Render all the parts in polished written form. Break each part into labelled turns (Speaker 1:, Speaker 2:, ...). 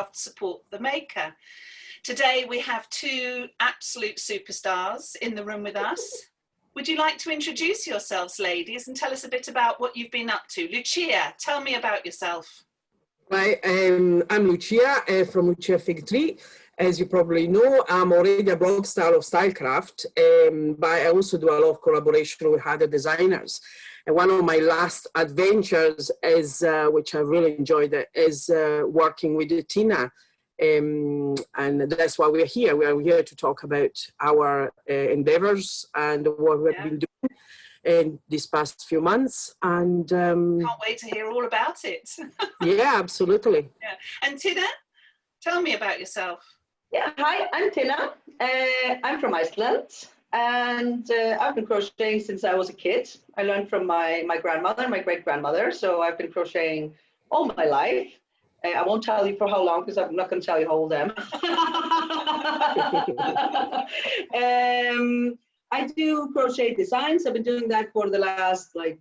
Speaker 1: craft support the maker. Today we have two absolute superstars in the room with us. Would you like to introduce yourselves, ladies, and tell us a bit about what you've been up to? Lucia, tell me about yourself.
Speaker 2: Hi, I'm Lucia from Lucia Fig Tree. As you probably know, I'm already a blog star of Stylecraft, but I also do a lot of collaboration with other designers. And one of my last adventures is, which I really enjoyed, is working with Tinna. And that's why we're here. We are here to talk about our endeavors and what we've been doing in these past few months. And
Speaker 1: can't wait to hear all about it.
Speaker 2: Yeah, absolutely.
Speaker 1: Yeah. And Tinna, tell me about yourself.
Speaker 3: Yeah, hi, I'm Tinna. I'm from Iceland, and I've been crocheting since I was a kid. I learned from my grandmother, my great-grandmother, so I've been crocheting all my life. I won't tell you for how long, because I'm not going to tell you how old I am. I do crochet designs. I've been doing that for the last, a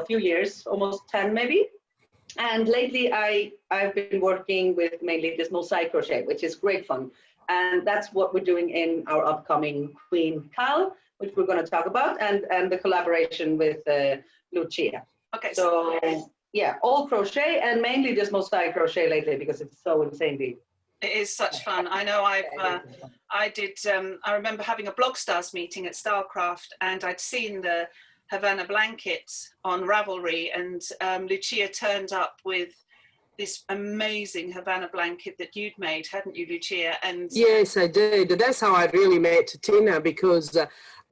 Speaker 3: few years, almost 10 maybe. And lately I've been working with mainly this mosaic crochet, which is great fun. And that's what we're doing in our upcoming Queen Cal, which we're going to talk about, and the collaboration with Lucia.
Speaker 1: Okay.
Speaker 3: So yeah, all crochet and mainly this mosaic crochet lately because it's so insanely.
Speaker 1: It is such fun. I know I remember having a Blog Stars meeting at Stylecraft, and I'd seen the Havana blanket on Ravelry, and Lucia turned up with this amazing Havana blanket that you'd made, hadn't you, Lucia? And
Speaker 2: yes, I did. That's how I really met Tinna, because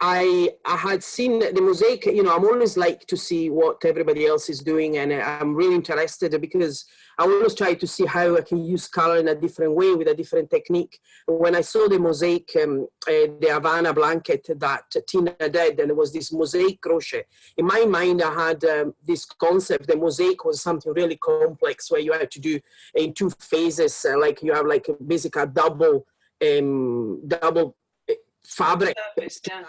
Speaker 2: I had seen the mosaic. I'm always like to see what everybody else is doing, and I'm really interested because I always try to see how I can use color in a different way with a different technique. When I saw the mosaic, the Havana blanket that Tinna did, and it was this mosaic crochet, in my mind I had this concept. The mosaic was something really complex where you had to do in two phases, like you have like basically a double fabric,
Speaker 1: surface, yeah.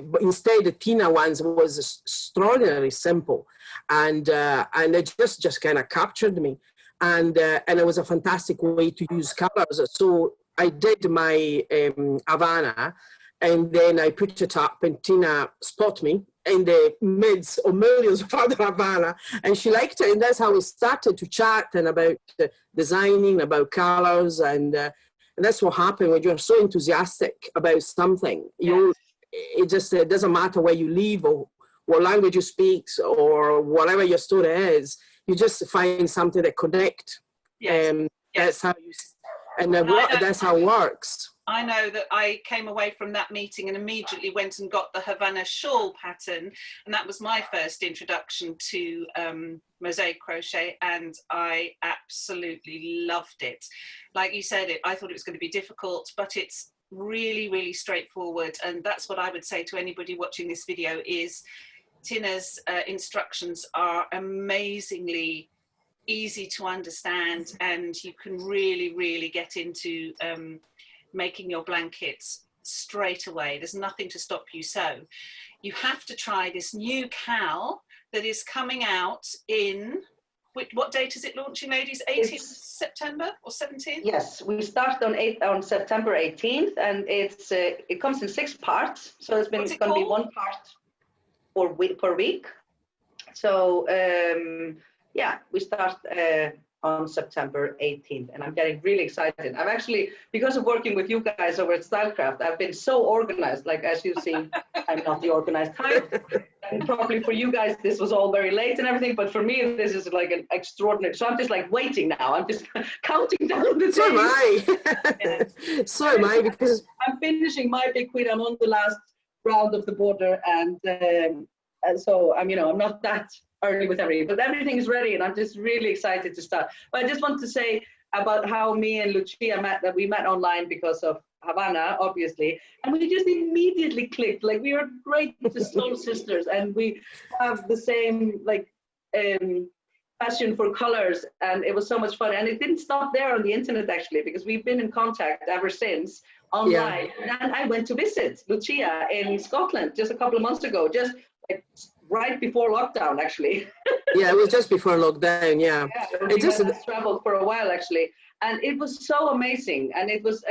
Speaker 2: but instead the Tinna ones was extraordinarily simple, and it just kind of captured me, and it was a fantastic way to use colors. So I did my Havana, and then I put it up, and Tinna spot me in the midst of millions of other Havana, and she liked it, and that's how we started to chat and about designing, about colors, and that's what happened when you're so enthusiastic about something. It just doesn't matter where you live or what language you speak or whatever your story is. You just find something that connects.
Speaker 1: Yes.
Speaker 2: That's how that's how it works.
Speaker 1: I know that I came away from that meeting and immediately went and got the Havana shawl pattern, and that was my first introduction to mosaic crochet, and I absolutely loved it. Like you said, I thought it was going to be difficult, but it's really, really straightforward, and that's what I would say to anybody watching this video is Tinna's instructions are amazingly easy to understand, and you can really, really get into making your blankets straight away. There's nothing to stop you. So you have to try this new Cal that is coming out in, what date is it launching, ladies? 18th September or 17th?
Speaker 3: Yes, we start on September 18th, and it comes in 6 parts. So it's going to be 1 part per week. So we start on September 18th, and I'm getting really excited. I've actually, because of working with you guys over at Stylecraft, I've been so organized. Like, as you see, I'm not the organized type, and probably for you guys this was all very late and everything, but for me this is like an extraordinary. So I'm just like waiting now. I'm just counting down the days.
Speaker 2: So am I. So am I, because
Speaker 3: I'm finishing my big queen. I'm on the last round of the border, and so I'm not that early with everything, but everything is ready, and I'm just really excited to start. But I just want to say about how me and Lucia met, that we met online because of Havana, obviously, and we just immediately clicked. Like, we are great soul sisters, and we have the same passion for colors, and it was so much fun. And it didn't stop there on the internet, actually, because we've been in contact ever since online. Yeah. And I went to visit Lucia in Scotland just a couple of months ago, just like right before lockdown, actually.
Speaker 2: Yeah, it was just before lockdown. Yeah,
Speaker 3: it just traveled for a while actually, and it was so amazing. And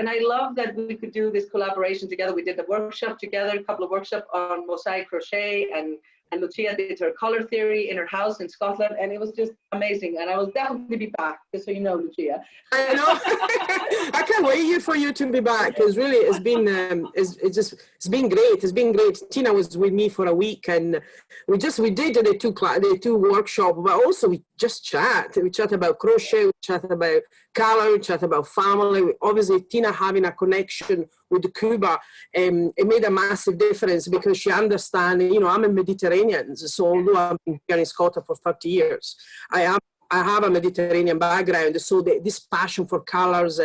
Speaker 3: I love that we could do this collaboration together. We did a workshop together, a couple of workshops on mosaic crochet, and Lucia did her color theory in her house in Scotland, and it was just amazing. And I will definitely be back, just so you know, Lucia.
Speaker 2: I know. I can't wait for you to be back, because really it's been it's been great. It's been great. Tinna was with me for a week, and we did the two workshop, but also we just chat. We chat about crochet, we chat about color, we chat about family. Obviously, Tinna having a connection with Cuba, it made a massive difference, because she understands, you know, I'm a Mediterranean, so although I've been here in Scotland for 30 years, I have a Mediterranean background, so this passion for colors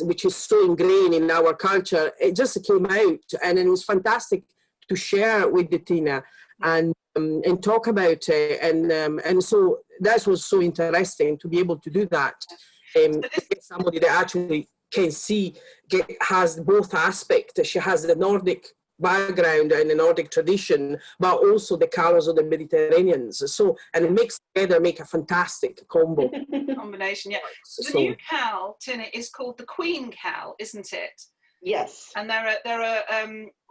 Speaker 2: which is so ingrained in our culture, it just came out, and it was fantastic to share with Tinna and talk about it, and so that was so interesting to be able to do that. Somebody that actually can see, has both aspects. She has the Nordic background and the Nordic tradition, but also the colors of the Mediterraneans. So, and it make a fantastic
Speaker 1: combination. Yeah. The new cowl, Tinna, is called the Queen cowl, isn't it?
Speaker 3: Yes.
Speaker 1: And there are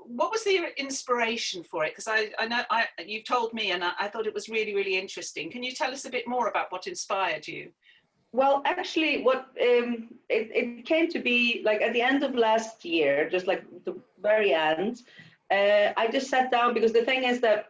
Speaker 1: what was the inspiration for it? Because I know you've told me, and I thought it was really, really interesting. Can you tell us a bit more about what inspired you?
Speaker 3: Well, actually, what it came to be, like at the end of last year, just like the very end, I just sat down, because the thing is that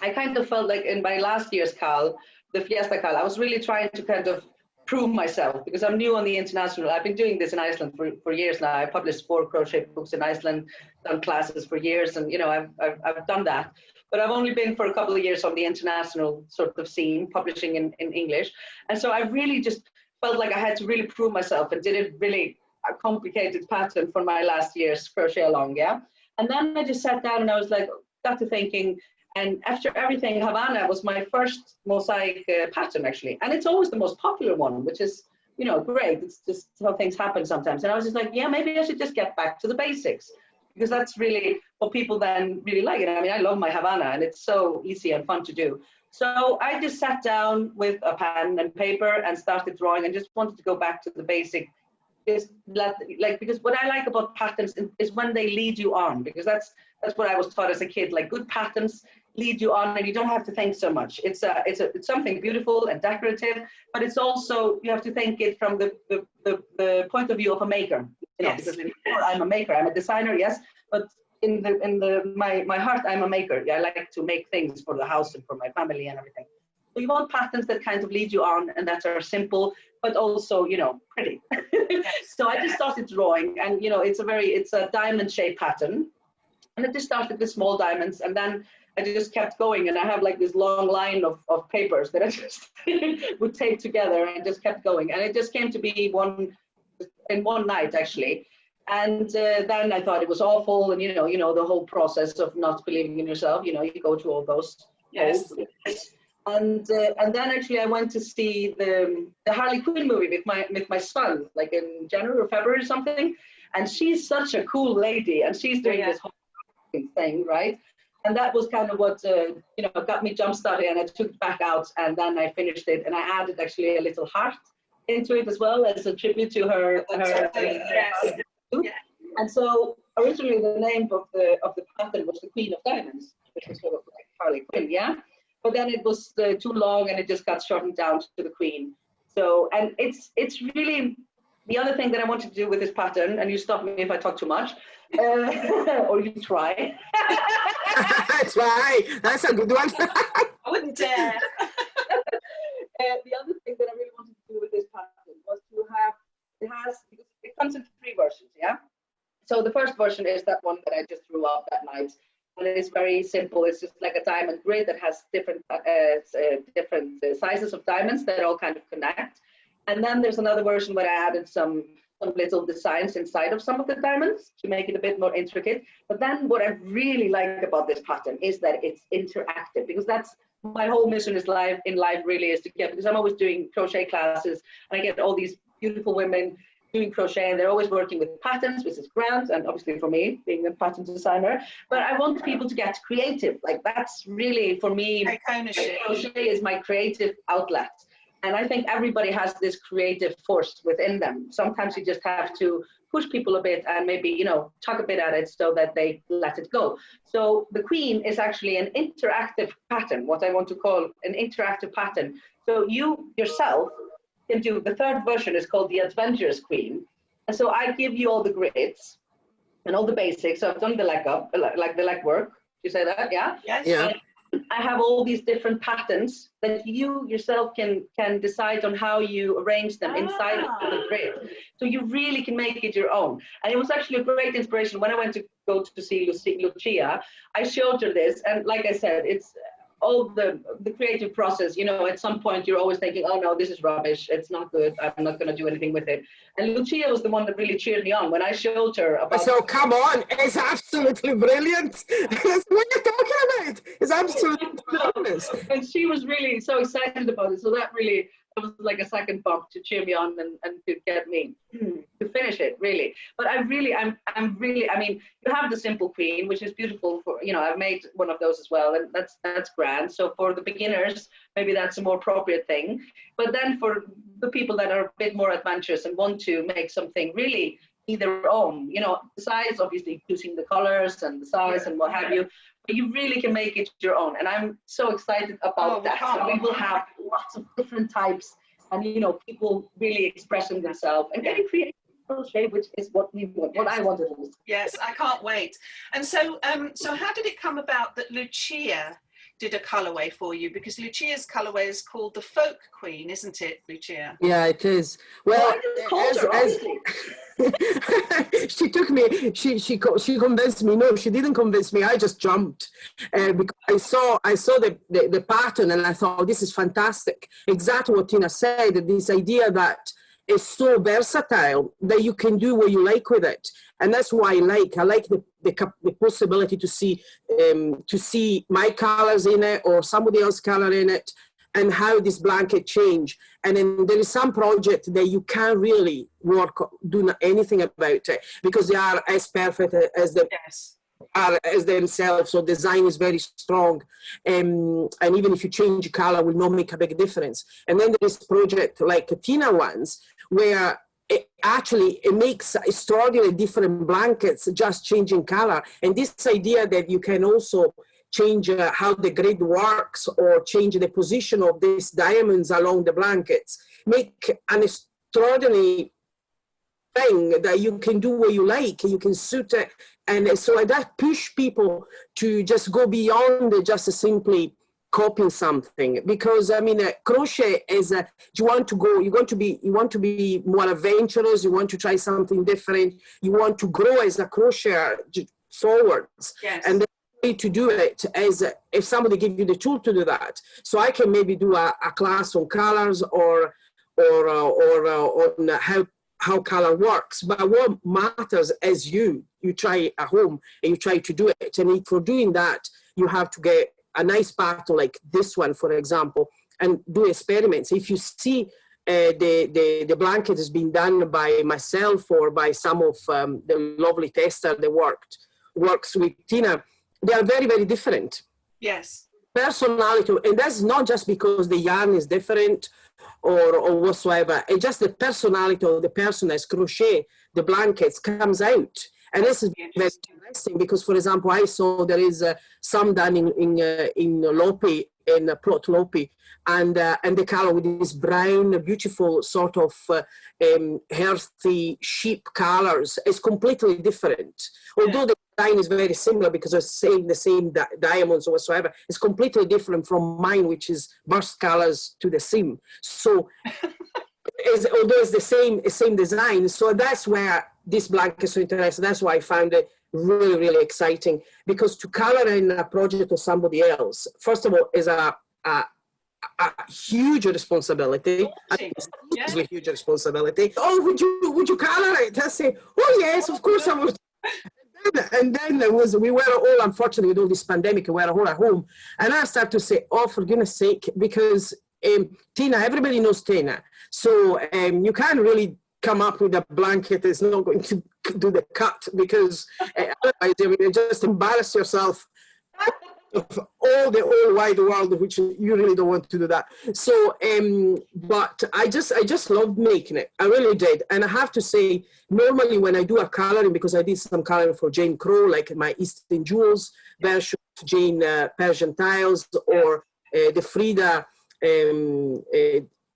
Speaker 3: I kind of felt like in my last year's cowl, the Fiesta cowl, I was really trying to kind of prove myself, because I'm new on the international. I've been doing this in Iceland for years now. I published 4 crochet books in Iceland, done classes for years, and you know, I've done that. But I've only been for a couple of years on the international sort of scene, publishing in English. And so I really just felt like I had to really prove myself, and did a really complicated pattern for my last year's crochet along, yeah? And then I just sat down and I was like, got to thinking, and after everything, Havana was my first mosaic pattern actually. And it's always the most popular one, which is, you know, great. It's just how things happen sometimes. And I was just like, yeah, maybe I should just get back to the basics, because that's really what people then really like. And I mean, I love my Havana, and it's so easy and fun to do. So I just sat down with a pen and paper and started drawing, and just wanted to go back to the basic. Because what I like about patterns is when they lead you on, because that's what I was taught as a kid. Like, good patterns lead you on, and you don't have to think so much. It's something beautiful and decorative, but it's also, you have to think it from the point of view of a maker. You know, because I'm a maker, I'm a designer, yes, but in my heart, I'm a maker. Yeah, I like to make things for the house and for my family and everything. So you want patterns that kind of lead you on, and that are simple, but also, you know, pretty. So I just started drawing, and you know, it's a diamond shaped pattern, and I just started with small diamonds, and then I just kept going, and I have like this long line of papers that I just would tape together, and just kept going, and it just came to be in one night actually. And then I thought it was awful, and you know the whole process of not believing in yourself. You know, you go through all those.
Speaker 1: Yes.
Speaker 3: And then actually I went to see the Harley Quinn movie with my son, like in January or February or something. And she's such a cool lady, and she's doing this whole thing, right? And that was kind of what got me jump started, and I took it back out, and then I finished it, and I added actually a little heart into it as well, as a tribute to her.
Speaker 1: Yes. Yeah.
Speaker 3: And so originally the name of the pattern was the Queen of Diamonds, which was sort of like Harley Quinn, yeah. But then it was too long, and it just got shortened down to the Queen. So, and it's really the other thing that I wanted to do with this pattern, and you stop me if I talk too much, or you try.
Speaker 2: Try. That's a good one.
Speaker 1: I wouldn't dare.
Speaker 3: The other thing that I really wanted to do with this pattern was to have, it comes in 3 versions, yeah? So the first version is that one that I just drew up that night. And it's very simple. It's just like a diamond grid that has different sizes of diamonds that all kind of connect. And then there's another version where I added some little designs inside of some of the diamonds to make it a bit more intricate. But then what I really like about this pattern is that it's interactive, because that's my whole mission in life really is to get, because I'm always doing crochet classes, and I get all these beautiful women doing crochet, and they're always working with patterns, which is grand, and obviously for me, being a pattern designer. But I want people to get creative. Like, that's really, for me,
Speaker 1: take ownership.
Speaker 3: Crochet is my creative outlet. And I think everybody has this creative force within them. Sometimes you just have to push people a bit and maybe, you know, tug a bit at it so that they let it go. So the Queen is actually an interactive pattern, what I want to call an interactive pattern. So you yourself can do, the third version is called the Adventurous Queen. And so I give you all the grids and all the basics. So I've done the leg up, like the leg work. You say that, yeah?
Speaker 1: Yes.
Speaker 2: Yeah.
Speaker 3: I have all these different patterns that you yourself can decide on how you arrange them inside of the grid. So you really can make it your own. And it was actually a great inspiration. When I went to go to see Lucia, I showed her this. And like I said, it's all the creative process, you know, at some point you're always thinking, oh no, this is rubbish, it's not good, I'm not going to do anything with it. And Lucia was the one that really cheered me on when I showed her about.
Speaker 2: So come on, it's absolutely brilliant. That's what you're talking about. It's absolutely brilliant.
Speaker 3: And she was really so excited about it. So that was like a second bump to cheer me on and to get me to finish it, really. But I'm really, I mean, you have the simple Queen, which is beautiful for, you know, I've made one of those as well, and that's grand. So for the beginners, maybe that's a more appropriate thing. But then for the people that are a bit more adventurous and want to make something really be their own, you know, besides obviously choosing the colors and the size and what have you, but you really can make it your own. And I'm so excited about that. So we will have lots of different types and, you know, people really expressing themselves and getting creative crochet, which is what we want, what I wanted to do.
Speaker 1: Yes, I can't wait. And so, so how did it come about that Lucia did a colorway for you? Because Lucia's colorway is called the Folk Queen, isn't it, Lucia?
Speaker 2: Yeah, it is. Well, she took me. She convinced me. No, she didn't convince me. I just jumped because I saw the pattern and I thought, this is fantastic. Exactly what Tinna said. This idea that is so versatile that you can do what you like with it, and that's why I like the possibility to see my colors in it or somebody else's color in it, and how this blanket change. And then there is some project that you can't really do anything about it because they are as perfect as as themselves. So design is very strong, and even if you change color, will not make a big difference. And then there is project like Tinna ones where it makes extraordinarily different blankets just changing color. And this idea that you can also change how the grid works or change the position of these diamonds along the blankets make an extraordinary thing that you can do what you like, you can suit it. And so that push people to just go beyond just simply copying something, because I mean, crochet is you want to be more adventurous, you want to try something different, you want to grow as a crocheter forwards.
Speaker 1: Yes.
Speaker 2: And the way to do it is if somebody gives you the tool to do that. So I can maybe do a class on colors or on how color works, but what matters is you try at home and you try to do it. And for doing that, you have to get a nice pattern like this one, for example, and do experiments. If you see the blanket has been done by myself or by some of the lovely tester that works with Tinna, they are very, very different.
Speaker 1: Yes.
Speaker 2: Personality, and that's not just because the yarn is different or whatsoever. It's just the personality of the person that's crochet the blankets comes out. And this is very interesting because, for example, I saw there is some done in Lopi, in Plot Lopi, and the color with this brown, beautiful sort of healthy sheep colors is completely different. Although the design is very similar because it's the same diamonds or whatsoever, it's completely different from mine, which is burst colors to the seam. So, although it's the same design, so that's where this blanket is so interesting. That's why I found it really, really exciting, because to color in a project of somebody else, first of all, is a huge responsibility. It's a huge responsibility. Oh, would you color it? I say, oh yes, of course I would. And then we were all, unfortunately, with all this pandemic, we were all at home, and I started to say, oh, for goodness sake, because Tinna, everybody knows Tinna, so you can't really come up with a blanket that's not going to do the cut, because otherwise, I mean, you just embarrass yourself of all the whole wide world, which you really don't want to do that. So, but I just loved making it. I really did. And I have to say, normally when I do a coloring, because I did some coloring for Jane Crow, like my Eastern Jewels version of Jane Persian Tiles, or the Frida,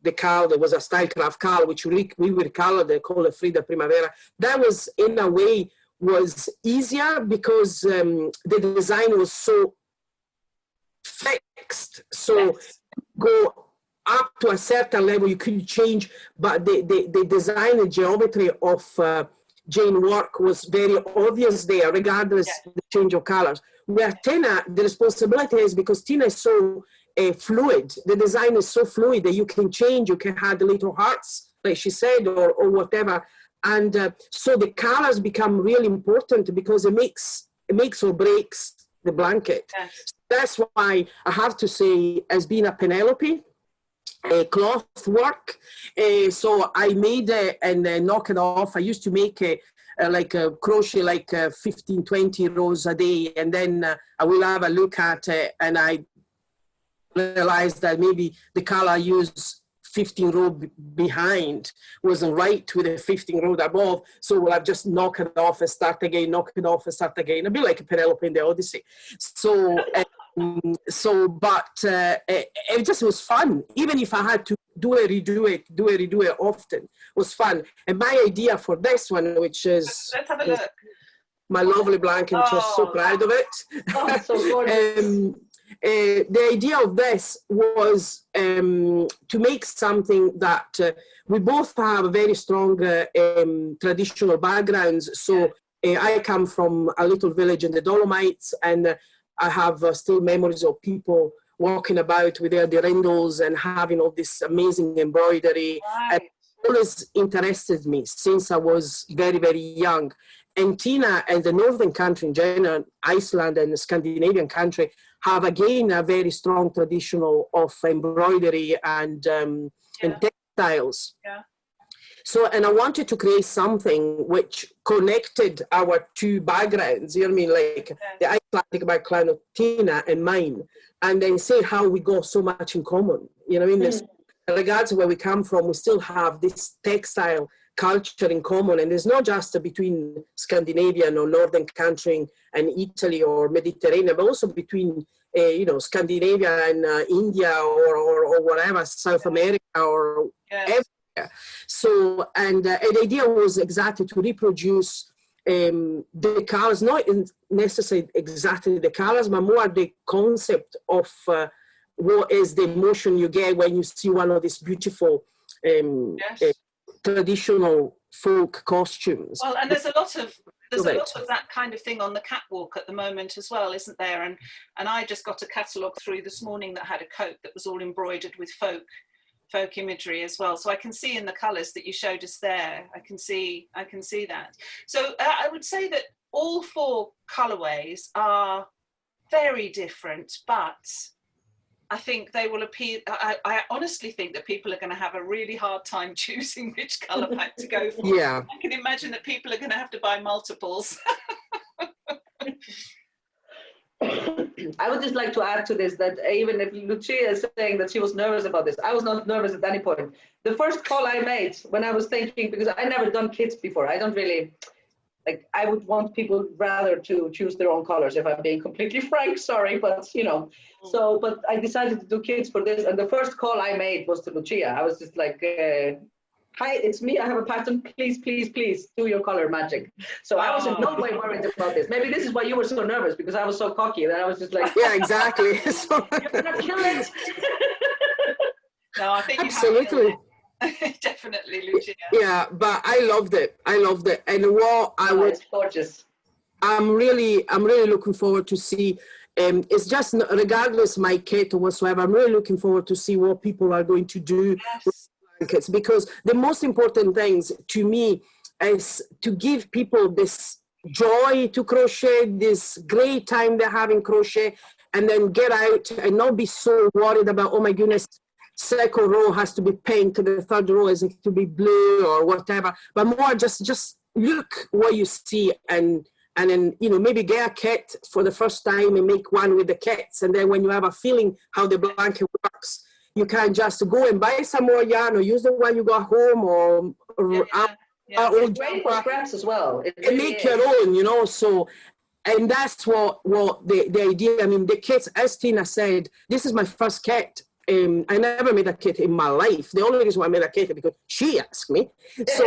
Speaker 2: the cow, there was a Stylecraft cow, which we recolored, they call it Frida Primavera. That was, in a way, was easier because the design was so fixed. So go up to a certain level, you could change, but the design and geometry of Jane work was very obvious there, regardless of the change of colors. Where Tinna, the responsibility is, because Tinna is so fluid, the design is so fluid that you can change, you can add little hearts, like she said, or whatever. And so the colors become really important, because it makes or breaks the blanket. Yes. That's why I have to say, as being a Penelope, cloth work, so I made it and knock it off. I used to make it like crochet like 15, 20 rows a day, and then I will have a look at it, and I realized that maybe the color I used 15 row behind wasn't right with the 15 row above, so I'll just knock it off and start again, knock it off and start again. It'd be like a Penelope in the Odyssey. So, but it just was fun. Even if I had to do it, redo it often, was fun. And my idea for this one, which is,
Speaker 1: let's have a look.
Speaker 2: My lovely blanket, which I'm so proud of it.
Speaker 3: Oh, so gorgeous.
Speaker 2: The idea of this was to make something that we both have very strong traditional backgrounds. So I come from a little village in the Dolomites, and I have still memories of people walking about with their dirndls and having all this amazing embroidery. Right. And it always interested me since I was very, very young. And Tinna and the northern country in general, Iceland and the Scandinavian country, have again a very strong traditional of embroidery and textiles. Yeah. So, and I wanted to create something which connected our two backgrounds, you know what I mean, like the Icelandic background of Tinna and mine, and then say how we got so much in common, you know what I mean? Regardless of where we come from, we still have this textile culture in common, and it's not just between Scandinavian or northern country and Italy or Mediterranean, but also between Scandinavia and India or whatever, South America or everywhere. So, and the idea was exactly to reproduce the colors, not necessarily exactly the colors, but more the concept of what is the emotion you get when you see one of these beautiful traditional folk costumes.
Speaker 1: Well, and there's a lot of that kind of thing on the catwalk at the moment as well, isn't there? And I just got a catalogue through this morning that had a coat that was all embroidered with folk imagery as well. So I can see in the colours that you showed us there, I can see that. So I would say that all four colourways are very different, but I think they will appeal. I honestly think that people are going to have a really hard time choosing which colour pack to go for.
Speaker 2: Yeah.
Speaker 1: I can imagine that people are going to have to buy multiples.
Speaker 3: I would just like to add to this that even if Lucia is saying that she was nervous about this, I was not nervous at any point. The first call I made when I was thinking, because I never done kits before, I don't really, I would want people rather to choose their own colors, if I'm being completely frank, sorry, but so, but I decided to do kits for this, and the first call I made was to Lucia. I was just like, hi, it's me, I have a pattern, please, please, please do your color magic. So I was in no way worried about this. Maybe this is why you were so nervous, because I was so cocky that I was just like,
Speaker 2: yeah, exactly.
Speaker 3: You're gonna kill it.
Speaker 1: No, I think
Speaker 2: absolutely.
Speaker 1: Definitely, Lucia.
Speaker 2: Yeah, but I loved it. And what
Speaker 3: it's gorgeous.
Speaker 2: I'm really looking forward to see. It's just regardless my kit or whatsoever, I'm really looking forward to see what people are going to do with blankets, because the most important things to me is to give people this joy to crochet, this great time they're having crochet, and then get out and not be so worried about, oh my goodness, second row has to be pink, the third row is to be blue or whatever, but more just look what you see, and then, you know, maybe get a kit for the first time and make one with the kits, and then when you have a feeling how the blanket works, you can just go and buy some more yarn or use the one you got home, or
Speaker 3: It's great for scraps as well. It really
Speaker 2: make your own, you know. So, and that's what the idea. I mean, the kits, as Tinna said, this is my first kit. I never made a kit in my life. The only reason why I made a kit is because she asked me. So,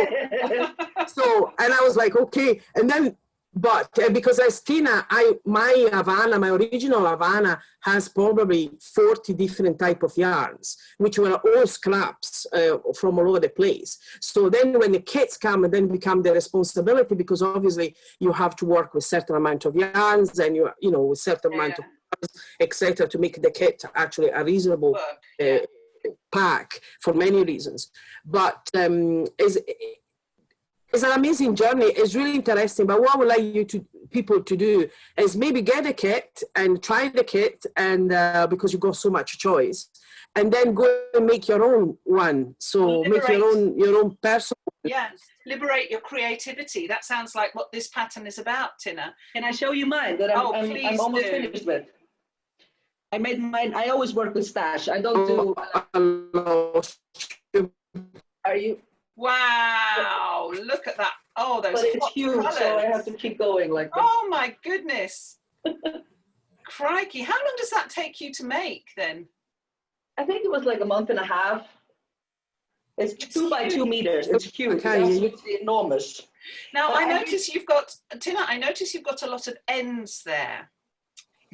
Speaker 2: and I was like, okay. And then, but because as Tinna, my Havana, my original Havana has probably 40 different type of yarns, which were all scraps from all over the place. So then when the kits come, and then become the responsibility, because obviously you have to work with certain amount of yarns, and you know, with certain amount of etc., to make the kit actually a reasonable pack for many reasons. But it's an amazing journey. It's really interesting. But what I would like people to do is maybe get a kit and try the kit, and because you got so much choice, and then go and make your own one. So make your own personal.
Speaker 1: Yes, liberate your creativity. That sounds like what this pattern is about, Tinna.
Speaker 3: Can I show you mine that I'm almost finished with? I made mine. I always work with stash. I don't do. Are you?
Speaker 1: Wow! Look at that. Oh, those.
Speaker 3: But it's huge,
Speaker 1: colours.
Speaker 3: so I have to keep going like this.
Speaker 1: Oh my goodness! Crikey! How long does that take you to make then?
Speaker 3: I think it was like a month and a half. It's 2 by 2 meters. It's huge. It's enormous.
Speaker 1: Now I notice you've got, Tinna. I notice you've got a lot of ends there.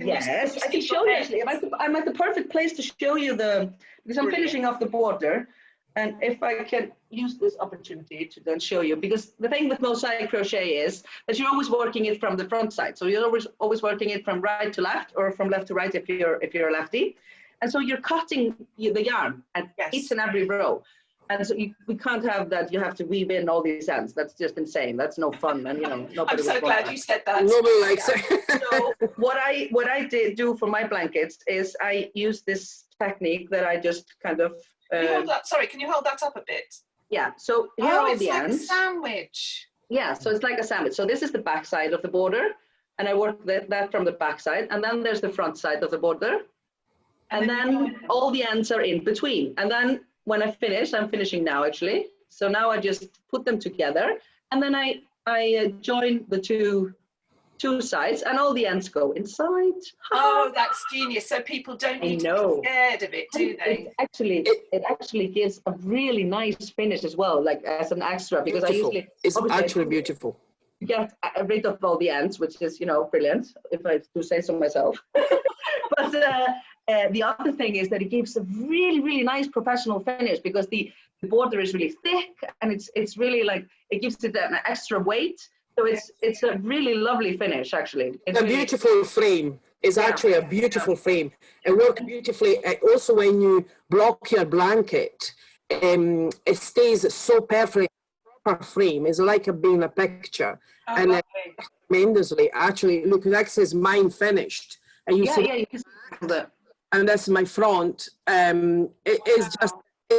Speaker 3: Yes, I can show you actually. I'm at the perfect place to show you because I'm finishing off the border, and if I can use this opportunity to then show you, because the thing with mosaic crochet is that you're always working it from the front side, so you're always working it from right to left or from left to right if you're a lefty, and so you're cutting the yarn at each and every row. And so we can't have that. You have to weave in all these ends. That's just insane. That's no fun. And, you know, nobody.
Speaker 1: I'm so glad you said that.
Speaker 2: Nobody likes it.
Speaker 3: So what I did do for my blankets is I use this technique that I just kind of.
Speaker 1: Can you hold that? Sorry, can you hold that up a bit?
Speaker 3: Yeah. So here are all the ends.
Speaker 1: It's like a sandwich.
Speaker 3: Yeah. So it's like a sandwich. So this is the back side of the border, and I work that from the back side, and then there's the front side of the border, and then all the ends are in between, and then. When I finish, I'm finishing now actually. So now I just put them together, and then I join the two sides, and all the ends go inside.
Speaker 1: Oh, that's genius! So people don't need to be scared of it, do they?
Speaker 3: It actually gives a really nice finish as well, like as an extra, because
Speaker 2: it's actually beautiful.
Speaker 3: Get rid of all the ends, which is, you know, brilliant if I do say so myself. But the other thing is that it gives a really, really nice professional finish, because the border is really thick, and it's really like, it gives it an extra weight. So it's a really lovely finish, actually. It's
Speaker 2: a beautiful frame. It's actually a beautiful frame. It works beautifully. Also, when you block your blanket, it stays so perfect. Proper frame. It's like being a picture. And tremendously. Actually, look, that says mine finished. And you see,
Speaker 3: you can see that.
Speaker 2: And that's my front. It's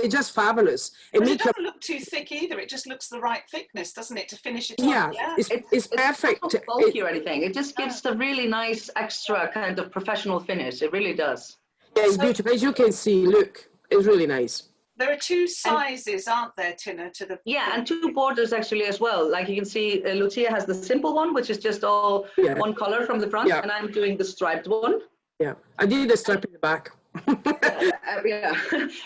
Speaker 2: just fabulous.
Speaker 1: It doesn't look too thick either. It just looks the right thickness, doesn't it, to finish it off?
Speaker 2: Yeah, it's perfect.
Speaker 3: It's not bulky or anything. It just gives a really nice extra kind of professional finish. It really does.
Speaker 2: Yeah, it's beautiful. As you can see, look, it's really nice.
Speaker 1: There are 2 sizes, aren't there, Tinna?
Speaker 3: And 2 borders actually as well. Like you can see, Lucia has the simple one, which is just all one color from the front, and I'm doing the striped one.
Speaker 2: Yeah, I did the stripe in the back.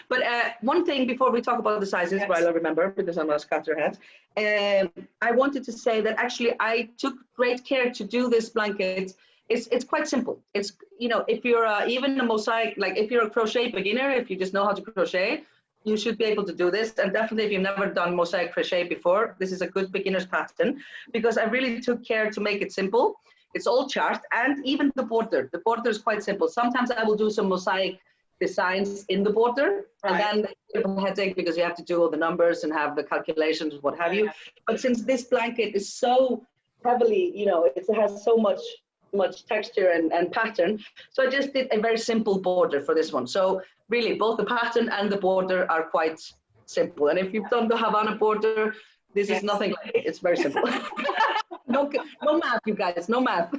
Speaker 3: But one thing before we talk about the sizes, while I remember, because I'm a scatterhead, I wanted to say that actually I took great care to do this blanket. It's quite simple. It's, you know, if you're even a mosaic, like if you're a crochet beginner, if you just know how to crochet, you should be able to do this. And definitely if you've never done mosaic crochet before, this is a good beginner's pattern, because I really took care to make it simple. It's all chart, and even the border. The border is quite simple. Sometimes I will do some mosaic designs in the border, and then it's a headache because you have to do all the numbers and have the calculations, what have you. But since this blanket is so heavily, you know, it has so much much texture and pattern. So I just did a very simple border for this one. So really both the pattern and the border are quite simple. And if you've done the Havana border, this is nothing like it. It's very simple. No math, you guys, no math.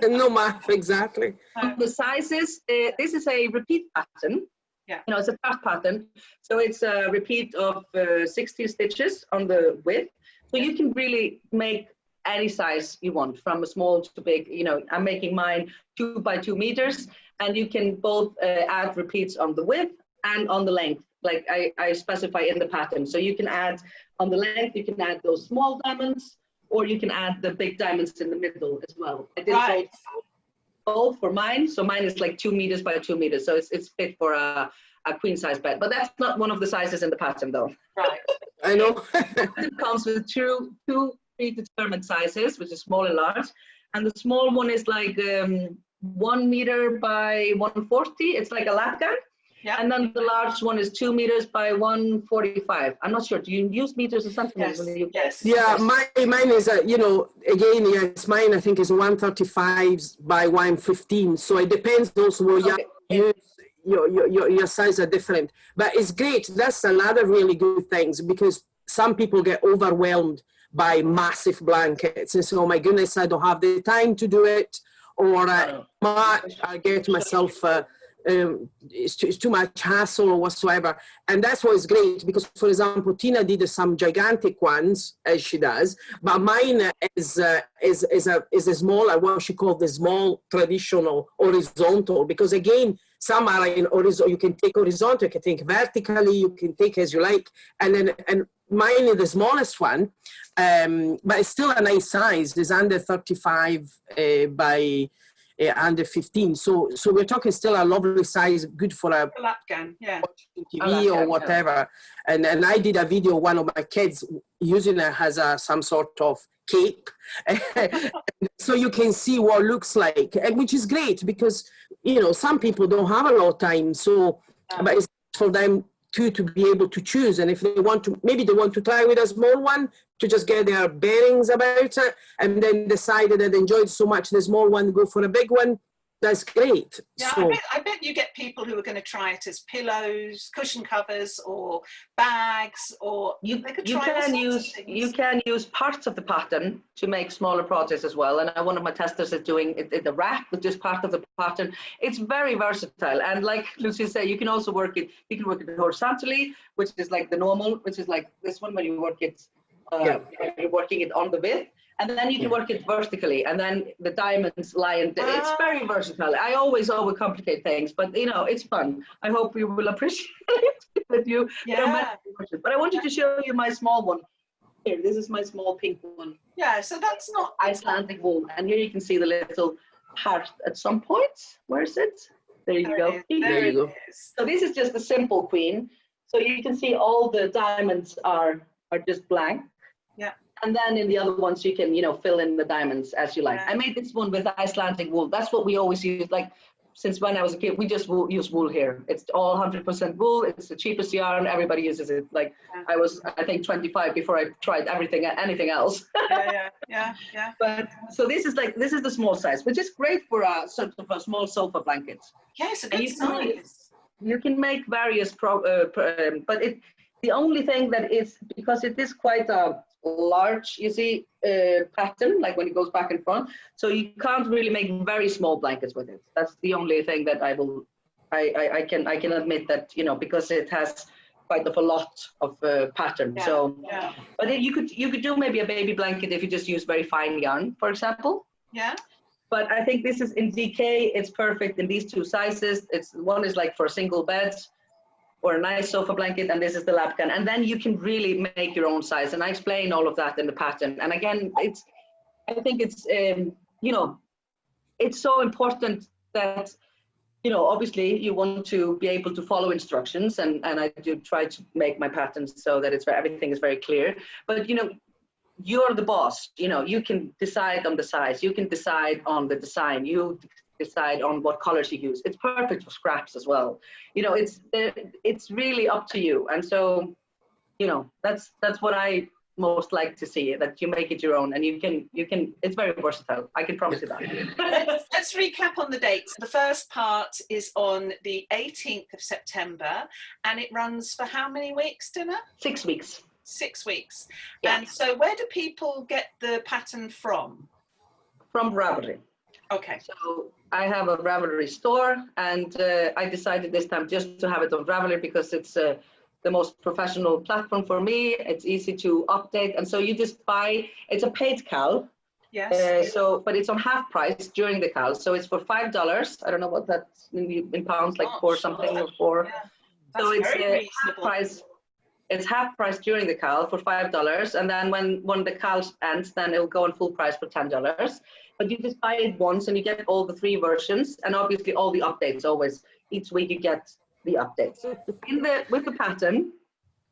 Speaker 2: No math, exactly.
Speaker 3: The sizes, this is a repeat pattern.
Speaker 1: Yeah.
Speaker 3: You know, it's a part pattern. So it's a repeat of 60 stitches on the width. So you can really make any size you want, from a small to big. You know, I'm making mine 2 by 2 meters, and you can both add repeats on the width and on the length, like I specify in the pattern. So you can add on the length, you can add those small diamonds, or you can add the big diamonds in the middle as well. I did both for mine. So mine is like 2 meters by 2 meters. So it's fit for a queen size bed, but that's not one of the sizes in the pattern though.
Speaker 1: Right.
Speaker 3: I know. It comes with two predetermined sizes, which is small and large. And the small one is like 1 meter by 140. It's like a lap gun. Yeah. And then the large one is 2 meters by 145. I'm not sure. Do you use meters or centimeters?
Speaker 1: Yes.
Speaker 2: Yeah, mine is, you know, again, yes, mine I think is 135 by 115. So it depends also what you use. Your size are different. But it's great. That's another really good thing, because some people get overwhelmed by massive blankets and say, oh my goodness, I don't have the time to do it, or I get myself it's too much hassle or whatsoever. And that's what's great, because for example, Tinna did some gigantic ones, as she does, but mine is a smaller, what she called the small traditional horizontal, because again, some are in horizontal. You can take horizontal, you can take vertically, you can take as you like, and mine is the smallest one, but it's still a nice size. It's under 35 by under 15. So we're talking still a lovely size, good for a
Speaker 1: lap gun, yeah,
Speaker 2: TV or whatever. Yeah. And I did a video, one of my kids using it as some sort of cape. So you can see what it looks like, and which is great, because, you know, some people don't have a lot of time. So, but it's for them to be able to choose. And if they want to, maybe they want to try with a small one to just get their bearings about it, and then decided that they enjoyed so much the small one, go for a big one. That's great.
Speaker 1: Yeah,
Speaker 2: so,
Speaker 1: I bet you get people who are going to try it as pillows, cushion covers, or bags, or
Speaker 3: you can use parts of the pattern to make smaller projects as well. And one of my testers is doing the wrap with just part of the pattern. It's very versatile, and like Lucia said, you can also work it. You can work it horizontally, which is like the normal, which is like this one when you work it. You're working it on the width. And then you can work it vertically, and then the diamonds lie in. It's very versatile. I always overcomplicate things, but you know, it's fun. I hope you will appreciate it that you.
Speaker 1: Yeah.
Speaker 3: But I wanted to show you my small one. Here, this is my small pink one.
Speaker 1: Yeah. So that's not
Speaker 3: Icelandic wool, and here you can see the little heart at some point. Where is it? There you go.
Speaker 2: There you go.
Speaker 3: So this is just a simple queen. So you can see all the diamonds are just blank.
Speaker 1: Yeah.
Speaker 3: And then in the other ones, you can, you know, fill in the diamonds as you like. I made this one with Icelandic wool. That's what we always use. Like, since when I was a kid, we just use wool here. It's all 100% wool. It's the cheapest yarn. Everybody uses it. Like, I was, I think, 25 before I tried anything else.
Speaker 1: Yeah.
Speaker 3: But so this is the small size, which is great for a sort of a small sofa blanket.
Speaker 1: Yes, a good size.
Speaker 3: You can make various, but the only thing that is, because it is quite a large, you see, pattern, like when it goes back and front, so you can't really make very small blankets with it. That's the only thing that I can admit that, you know, because it has quite a lot of pattern. But you could do maybe a baby blanket if you just use very fine yarn, for example.
Speaker 1: Yeah.
Speaker 3: But I think this is in DK. It's perfect in these two sizes. One is like for single beds, or a nice sofa blanket, and this is the lapcan. And then you can really make your own size. And I explain all of that in the pattern. And again, I think it's, you know, it's so important that, you know, obviously you want to be able to follow instructions, and I do try to make my patterns so that everything is very clear. But, you know, you're the boss, you know, you can decide on the size, you can decide on the design, you decide on what colors you use. It's perfect for scraps as well. You know, it's really up to you. And so, you know, that's what I most like to see, that you make it your own, and you can, it's very versatile. I can promise you that.
Speaker 1: Let's recap on the dates. The first part is on the 18th of September, and it runs for how many weeks, Tinna?
Speaker 3: 6 weeks.
Speaker 1: 6 weeks.
Speaker 3: Yeah.
Speaker 1: And so where do people get the pattern from?
Speaker 3: From Ravelry.
Speaker 1: Okay.
Speaker 3: So I have a Ravelry store, and I decided this time just to have it on Ravelry because it's the most professional platform for me. It's easy to update, and so you just buy. It's a paid cal.
Speaker 1: Yes.
Speaker 3: But it's on half price during the cal, so it's for $5. I don't know what that's in pounds, like four something or four.
Speaker 1: Yeah,
Speaker 3: so it's
Speaker 1: half
Speaker 3: price. It's half price during the cal for $5, and then when the cal ends, then it'll go on full price for $10. But you just buy it once, and you get all the 3 versions, and obviously all the updates. Always, each week you get the updates with the pattern.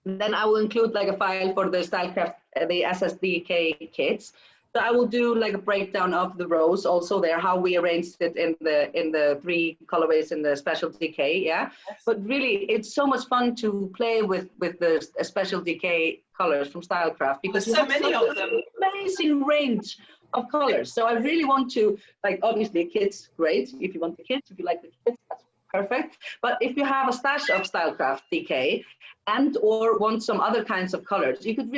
Speaker 3: Then I will include like a file for the Stylecraft, the SSDK kits. So I will do like a breakdown of the rows also there, how we arranged it in the 3 colorways in the special DK, yeah. But really, it's so much fun to play with the special DK colors from Stylecraft, because
Speaker 1: there's so many of them.
Speaker 3: Amazing range of colors. So I really want to, like, obviously kids, great. If you want the kids, if you like the kids, that's perfect. But if you have a stash of Stylecraft DK and or want some other kinds of colors, you could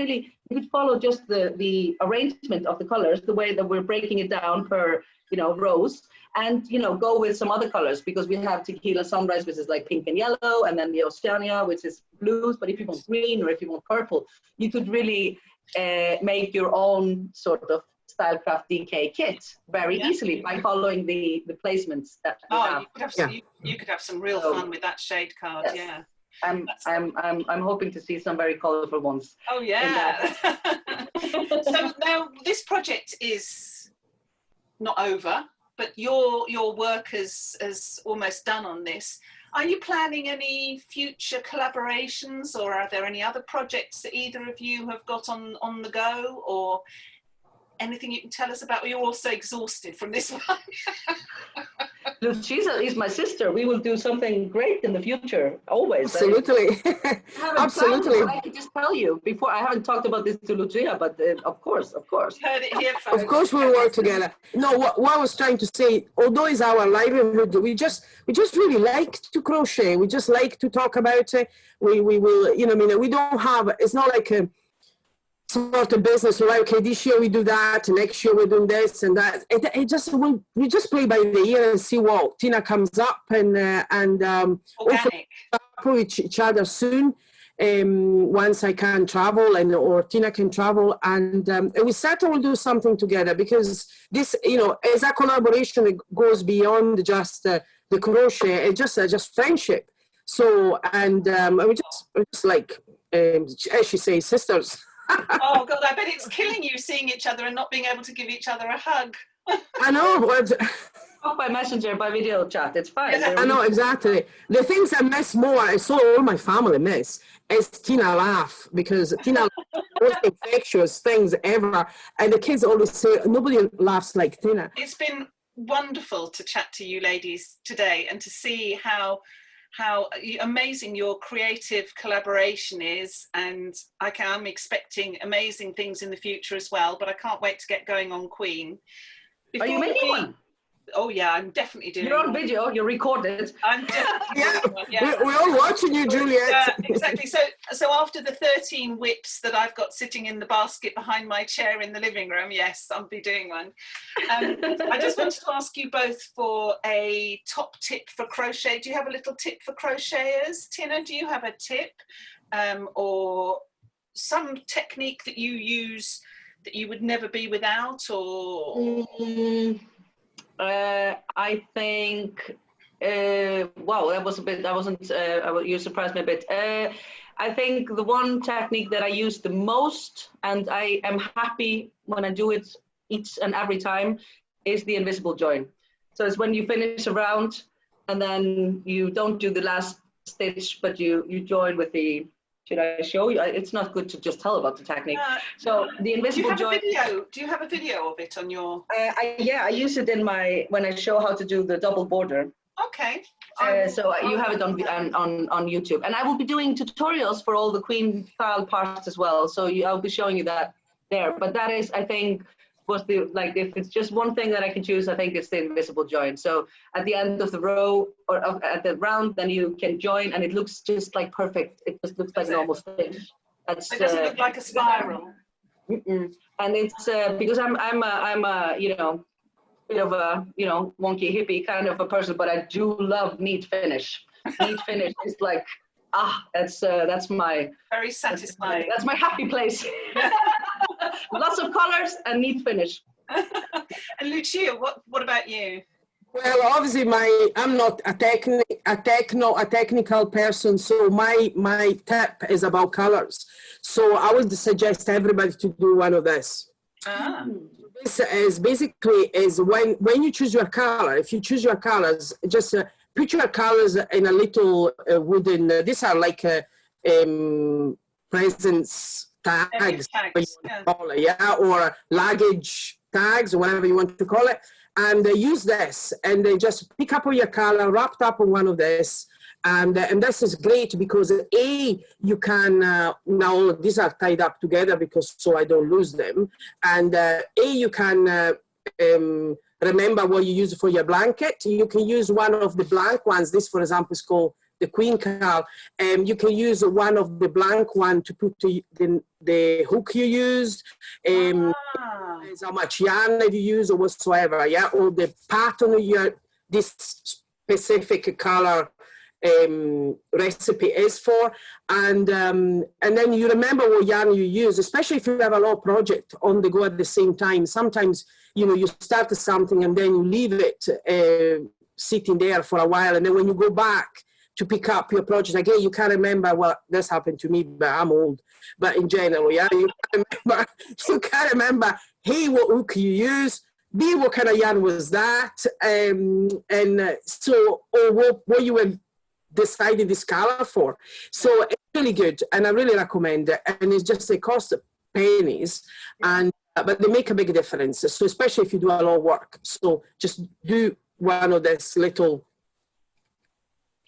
Speaker 3: follow just the arrangement of the colors, the way that we're breaking it down per, rows, and, go with some other colors, because we have Tequila Sunrise, which is like pink and yellow, and then the Oceania, which is blues. But if you want green or if you want purple, you could really make your own sort of Stylecraft DK kit very easily by following the placements that we have.
Speaker 1: You could have some real fun with that shade card. Yes. Yeah.
Speaker 3: I'm hoping to see some very colorful ones.
Speaker 1: Oh yeah. So now this project is not over, but your work is almost done on this. Are you planning any future collaborations, or are there any other projects that either of you have got on the go, or anything you can tell us about? You're also exhausted from this one.
Speaker 3: Lucia is my sister. We will do something great in the future, always.
Speaker 2: Absolutely. Absolutely.
Speaker 3: I can just tell you before. I haven't talked about this to Lucia, but of course.
Speaker 1: Heard it here, folks.
Speaker 2: Of course, we'll work together. No, what I was trying to say, although it's our livelihood, we just really like to crochet. We just like to talk about it. We will, we don't have. It's not like a sort of business, right? Okay, this year we do that, next year we're doing this and that. We just play by the ear and see what Tinna comes up, and hopefully with each other soon. Once I can travel or Tinna can travel, and we certainly will do something together, because this, as a collaboration, it goes beyond just the crochet. It's just friendship. So, and we just like, as she says, sisters.
Speaker 1: Oh God, I bet it's killing you seeing each other and not being able to give each other a hug.
Speaker 2: I know.
Speaker 3: Not by messenger, by video chat, it's fine.
Speaker 2: Yeah, I know, exactly. The things I miss more, I saw all my family miss, is Tinna laugh, because Tinna most infectious things ever, and the kids always say nobody laughs like Tinna.
Speaker 1: It's been wonderful to chat to you ladies today, and to see how amazing your creative collaboration is, and I'm expecting amazing things in the future as well, but I can't wait to get going on Queen.
Speaker 3: Are you making one?
Speaker 1: Oh yeah, I'm definitely doing.
Speaker 3: You're on video. You're recorded.
Speaker 1: I'm definitely
Speaker 2: We're all watching you, Juliet.
Speaker 1: Exactly. So after the 13 whips that I've got sitting in the basket behind my chair in the living room, yes, I'll be doing one. I just wanted to ask you both for a top tip for crochet. Do you have a little tip for crocheters? Tinna, do you have a tip, or some technique that you use that you would never be without, or?
Speaker 3: I think, wow, that was a bit, you surprised me a bit. I think the one technique that I use the most, and I am happy when I do it each and every time, is the invisible join. So it's when you finish a round and then you don't do the last stitch, but you join with the, should I show you? It's not good to just tell about the technique. So the invisible join.
Speaker 1: Do you have a video of it on your?
Speaker 3: I use it in when I show how to do the double border.
Speaker 1: Okay.
Speaker 3: So you have it on YouTube, and I will be doing tutorials for all the queen style parts as well. So I'll be showing you that there. But that is, I think, was the like if it's just one thing that I can choose, I think it's the invisible join. So at the end of the row or at the round, then you can join, and it looks just like perfect. It just looks like an almost finish.
Speaker 1: It doesn't look like a spiral.
Speaker 3: And it's because I'm a you know, bit of a, you know, wonky hippie kind of a person, but I do love neat finish. Neat finish is like, that's my
Speaker 1: very satisfying.
Speaker 3: That's my happy place. Lots of colors and neat finish.
Speaker 1: And Lucia, what about you?
Speaker 2: Well, obviously, I'm not a technical person, so my tip is about colors. So I would suggest everybody to do one of this. This is basically when you choose your color. If you choose your colors, just put your colors in a little wooden. These are like presents tags, or luggage tags, or whatever you want to call it. And use this, and just pick up your color, wrapped up in one of this, and this is great because you can now these are tied up together because so I don't lose them, and you can remember what you use for your blanket. You can use one of the blank ones. This, for example, is called the Queen Cow. You can use one of the blank one to put the hook you used. How much yarn have you used or whatsoever, or the pattern of this specific color recipe is for, and then you remember what yarn you use, especially if you have a lot of project on the go at the same time. Sometimes, you know, you start something and then you leave it sitting there for a while, and then when you go back to pick up your project again, you can't remember. Well, this happened to me, but I'm old. But in general, you can't remember. Hey, what hook you use? B, what kind of yarn was that? Or what you were decided this color for. So it's really good, and I really recommend it. And it's just they cost pennies, but they make a big difference. So especially if you do a lot of work. So just do one of this little.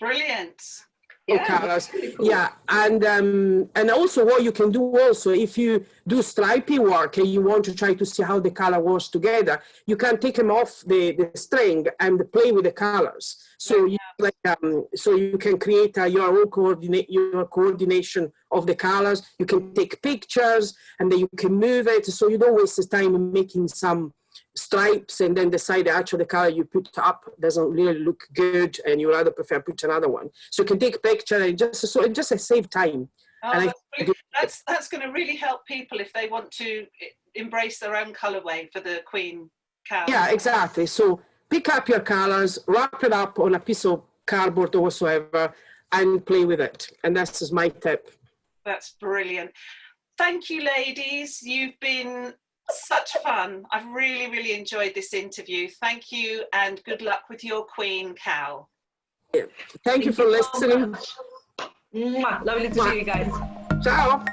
Speaker 1: Brilliant.
Speaker 2: Colors. And also what you can do also, if you do stripy work and you want to try to see how the color wash together, you can take them off the string and play with the colors. So so you can create your own coordination of the colors. You can take pictures and then you can move it, so you don't waste the time making some stripes and then decide actually the color you put up doesn't really look good and you rather prefer put another one. So you can take a picture and just save time.
Speaker 1: That's going to really help people if they want to embrace their own colorway for the Queen Cow.
Speaker 2: Yeah, exactly. So pick up your colors, wrap it up on a piece of cardboard or whatsoever, and play with it. And that's my tip.
Speaker 1: That's brilliant. Thank you, ladies. You've been such fun. I've really, really enjoyed this interview. Thank you, and good luck with your Queen Cow.
Speaker 2: Thank you for listening.
Speaker 3: Lovely to see you guys.
Speaker 2: Ciao.